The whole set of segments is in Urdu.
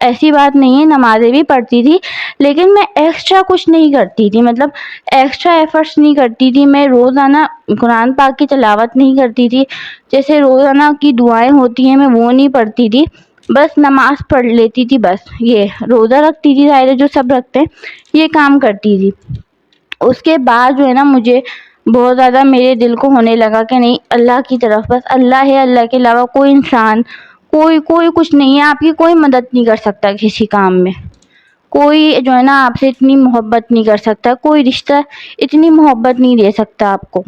ایسی بات نہیں ہے، نمازیں بھی پڑھتی تھی، لیکن میں ایکسٹرا کچھ نہیں کرتی تھی، مطلب ایکسٹرا ایفرٹس نہیں کرتی تھی. میں روزانہ قرآن پاک کی تلاوت نہیں کرتی تھی، جیسے روزانہ کی دعائیں ہوتی ہیں میں وہ نہیں پڑھتی تھی، بس نماز پڑھ لیتی تھی، بس یہ روزہ رکھتی تھی، ظاہر ہے جو سب رکھتے ہیں یہ کام کرتی تھی. اس کے بعد جو ہے نا مجھے بہت زیادہ میرے دل کو ہونے لگا کہ نہیں، اللہ کی طرف بس اللہ ہے، اللہ کے علاوہ کوئی انسان کوئی کچھ نہیں ہے، آپ کی کوئی مدد نہیں کر سکتا کسی کام میں، کوئی جو ہے نا آپ سے اتنی محبت نہیں کر سکتا، کوئی رشتہ اتنی محبت نہیں دے سکتا آپ کو.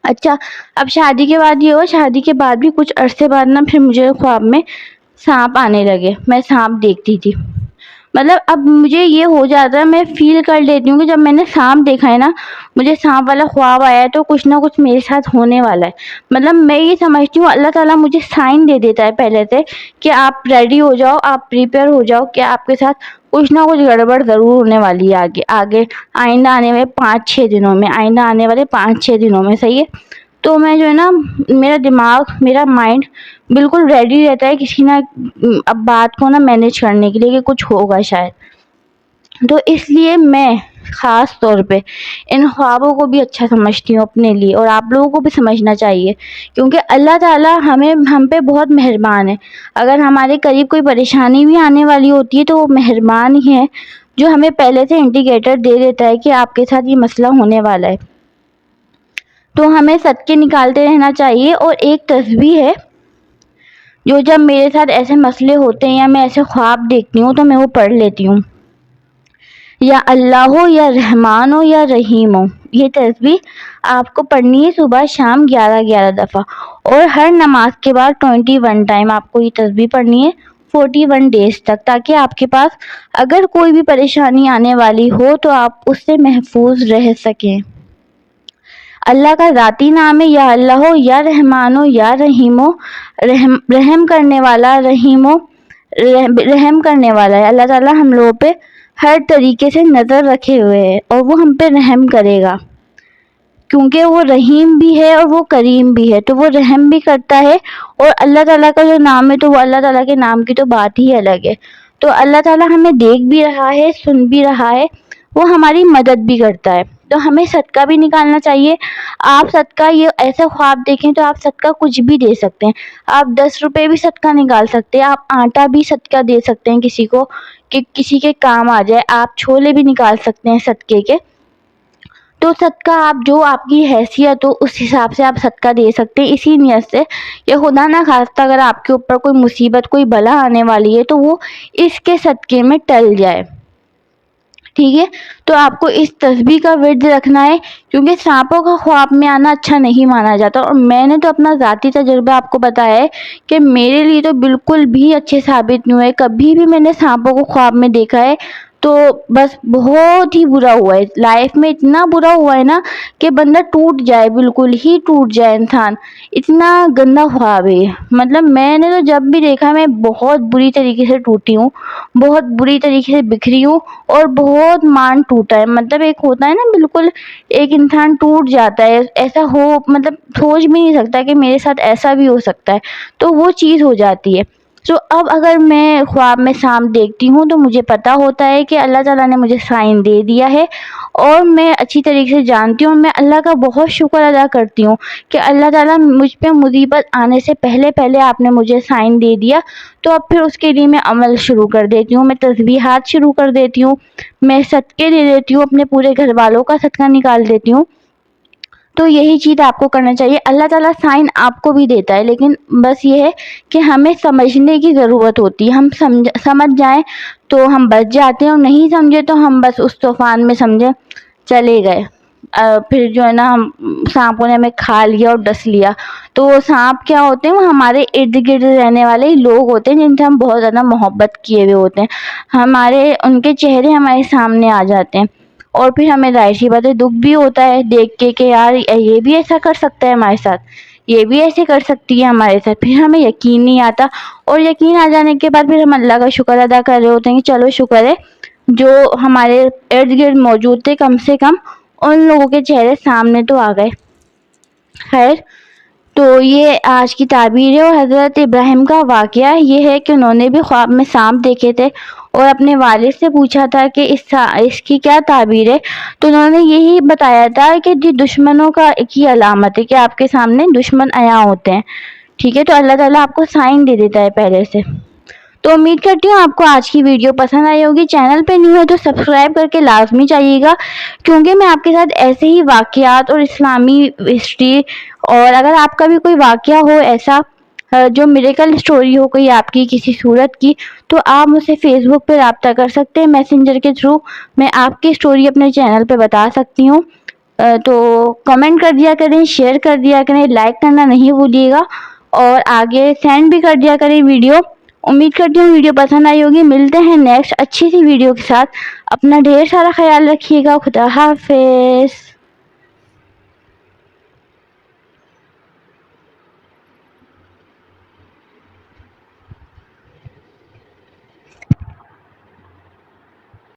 اچھا، اب شادی کے بعد یہ ہو، شادی کے بعد بھی کچھ عرصے بعد نا پھر مجھے خواب میں سانپ آنے لگے، میں سانپ دیکھتی تھی. مطلب اب مجھے یہ ہو جاتا ہے، میں فیل کر لیتی ہوں کہ جب میں نے سانپ دیکھا ہے نا، مجھے سانپ والا خواب آیا ہے تو کچھ نہ کچھ میرے ساتھ ہونے والا ہے. مطلب میں یہ سمجھتی ہوں اللہ تعالیٰ مجھے سائن دے دیتا ہے پہلے سے کہ آپ ریڈی ہو جاؤ، آپ پریپیئر ہو جاؤ کہ آپ کے ساتھ کچھ نہ کچھ گڑبڑ ضرور ہونے والی ہے آگے آئندہ آنے والے 5-6 دنوں میں، آئندہ آنے والے 5-6 دنوں میں. صحیح ہے، تو میں جو ہے نا میرا دماغ، میرا مائنڈ بالکل ریڈی رہتا ہے کسی نہ اب بات کو نا مینیج کرنے کے لیے کہ کچھ ہوگا شاید. تو اس لیے میں خاص طور پہ ان خوابوں کو بھی اچھا سمجھتی ہوں اپنے لیے، اور آپ لوگوں کو بھی سمجھنا چاہیے، کیونکہ اللہ تعالیٰ ہم پہ بہت مہربان ہے. اگر ہمارے قریب کوئی پریشانی بھی آنے والی ہوتی ہے تو وہ مہربان ہی ہے جو ہمیں پہلے سے انڈیکیٹر دے دیتا ہے کہ آپ کے ساتھ یہ مسئلہ ہونے والا ہے. تو ہمیں صدقے نکالتے رہنا چاہیے. اور ایک تسبیح ہے جو جب میرے ساتھ ایسے مسئلے ہوتے ہیں یا میں ایسے خواب دیکھتی ہوں تو میں وہ پڑھ لیتی ہوں، یا اللہ ہو یا رحمان ہو یا رحیم ہو. یہ تسبیح آپ کو پڑھنی ہے صبح شام 11 دفعہ، اور ہر نماز کے بعد 21 ٹائم آپ کو یہ تسبیح پڑھنی ہے 41 ڈیز تک، تاکہ آپ کے پاس اگر کوئی بھی پریشانی آنے والی ہو تو آپ اس سے محفوظ رہ سکیں. اللہ کا ذاتی نام ہے یا اللہ ہو یا رحمان ہو یا رحیم ہو. رحم کرنے والا، رحیم ہو، رحم کرنے والا ہے. اللہ تعالیٰ ہم لوگوں پہ ہر طریقے سے نظر رکھے ہوئے ہے اور وہ ہم پہ رحم کرے گا، کیونکہ وہ رحیم بھی ہے اور وہ کریم بھی ہے، تو وہ رحم بھی کرتا ہے. اور اللہ تعالیٰ کا جو نام ہے تو وہ اللہ تعالیٰ کے نام کی تو بات ہی الگ ہے. تو اللہ تعالیٰ ہمیں دیکھ بھی رہا ہے، سن بھی رہا ہے، وہ ہماری مدد بھی کرتا ہے. تو ہمیں صدقہ بھی نکالنا چاہیے. آپ صدقہ یہ ایسے خواب دیکھیں تو آپ صدقہ کچھ بھی دے سکتے ہیں. آپ 10 روپے بھی صدقہ نکال سکتے ہیں، آپ آٹا بھی صدقہ دے سکتے ہیں کسی کو کہ کسی کے کام آ جائے. آپ چھولے بھی نکال سکتے ہیں صدقے کے. تو صدقہ آپ جو آپ کی حیثیت ہو اس حساب سے آپ صدقہ دے سکتے ہیں، اسی نیت سے کہ خدا نہ خواستہ اگر آپ کے اوپر کوئی مصیبت، کوئی بلا آنے والی ہے تو وہ اس کے صدقے میں ٹل جائے. ٹھیک ہے، تو آپ کو اس تسبیح کا ورد رکھنا ہے، کیونکہ سانپوں کا خواب میں آنا اچھا نہیں مانا جاتا. اور میں نے تو اپنا ذاتی تجربہ آپ کو بتایا ہے کہ میرے لیے تو بالکل بھی اچھے ثابت نہیں ہوئے. کبھی بھی میں نے سانپوں کو خواب میں دیکھا ہے تو بس بہت ہی برا ہوا ہے، لائف میں اتنا برا ہوا ہے نا کہ بندہ ٹوٹ جائے، بالکل ہی ٹوٹ جائے انسان. اتنا گندا خواب ہے. مطلب میں نے تو جب بھی دیکھا میں بہت بری طریقے سے ٹوٹی ہوں، بہت بری طریقے سے بکھری ہوں، اور بہت مان ٹوٹا ہے. مطلب ایک ہوتا ہے نا بالکل ایک انسان ٹوٹ جاتا ہے، ایسا ہو مطلب سوچ بھی نہیں سکتا کہ میرے ساتھ ایسا بھی ہو سکتا ہے، تو وہ چیز ہو جاتی ہے. تو اب اگر میں خواب میں سانپ دیکھتی ہوں تو مجھے پتا ہوتا ہے کہ اللہ تعالیٰ نے مجھے سائن دے دیا ہے، اور میں اچھی طریقے سے جانتی ہوں. میں اللہ کا بہت شکر ادا کرتی ہوں کہ اللہ تعالیٰ مجھ پہ مصیبت آنے سے پہلے آپ نے مجھے سائن دے دیا. تو اب پھر اس کے لیے میں عمل شروع کر دیتی ہوں، میں تسبیحات شروع کر دیتی ہوں، میں صدقے دے دیتی ہوں، اپنے پورے گھر والوں کا صدقہ نکال دیتی ہوں. تو یہی چیز آپ کو کرنا چاہیے. اللہ تعالیٰ سائن آپ کو بھی دیتا ہے، لیکن بس یہ ہے کہ ہمیں سمجھنے کی ضرورت ہوتی ہے. ہم سمجھ جائیں تو ہم بچ جاتے ہیں، اور نہیں سمجھے تو ہم بس اس طوفان میں سمجھے چلے گئے. پھر جو ہے نا ہم سانپوں نے ہمیں کھا لیا اور ڈس لیا. تو وہ سانپ کیا ہوتے ہیں؟ وہ ہمارے ارد گرد رہنے والے لوگ ہوتے ہیں جن سے ہم بہت زیادہ محبت کیے ہوئے ہوتے ہیں. ہمارے ان کے چہرے ہمارے سامنے آ جاتے ہیں، اور پھر ہمیں ظاہر سی بات ہے دکھ بھی ہوتا ہے دیکھ کے کہ یار یہ بھی ایسا کر سکتا ہے ہمارے ساتھ، یہ بھی ایسے کر سکتی ہے ہمارے ساتھ. پھر ہمیں یقین نہیں آتا، اور یقین آ جانے کے بعد پھر ہم اللہ کا شکر ادا کر رہے ہوتے ہیں کہ چلو شکر ہے جو ہمارے ارد گرد موجود تھے کم سے کم ان لوگوں کے چہرے سامنے تو آ گئے. خیر، تو تو یہ آج کی تعبیر ہے. اور حضرت ابراہیم کا واقعہ یہ ہے کہ انہوں نے بھی خواب میں سانپ دیکھے تھے اور اپنے والد سے پوچھا تھا کہ اس کی کیا تعبیر ہے. تو انہوں نے یہی بتایا تھا کہ جی دشمنوں کی علامت ہے کہ آپ کے سامنے دشمن آیا ہوتے ہیں. ٹھیک ہے, تو اللہ تعالیٰ آپ کو سائن دے دیتا ہے پہلے سے. تو امید کرتی ہوں آپ کو آج کی ویڈیو پسند آئی ہوگی. چینل پہ نیو ہے تو سبسکرائب کر کے لازمی جائیے گا, کیونکہ میں آپ کے ساتھ ایسے ہی واقعات اور اسلامی ہسٹری, اور اگر آپ کا بھی کوئی واقعہ ہو ایسا جو میریکل اسٹوری ہو کوئی آپ کی کسی صورت کی, تو آپ مجھ سے فیس بک پہ رابطہ کر سکتے ہیں میسنجر کے تھرو. میں آپ کی اسٹوری اپنے چینل پہ بتا سکتی ہوں. تو کمنٹ کر دیا کریں, شیئر کر دیا کریں, لائک کرنا نہیں بھولیے گا, اور آگے سینڈ بھی کر دیا کریں ویڈیو. امید کرتی ہوں ویڈیو پسند آئی ہوگی. ملتے ہیں نیکسٹ اچھی سی ویڈیو کے ساتھ. اپنا ڈھیر سارا خیال رکھیے گا. خدا حافظ.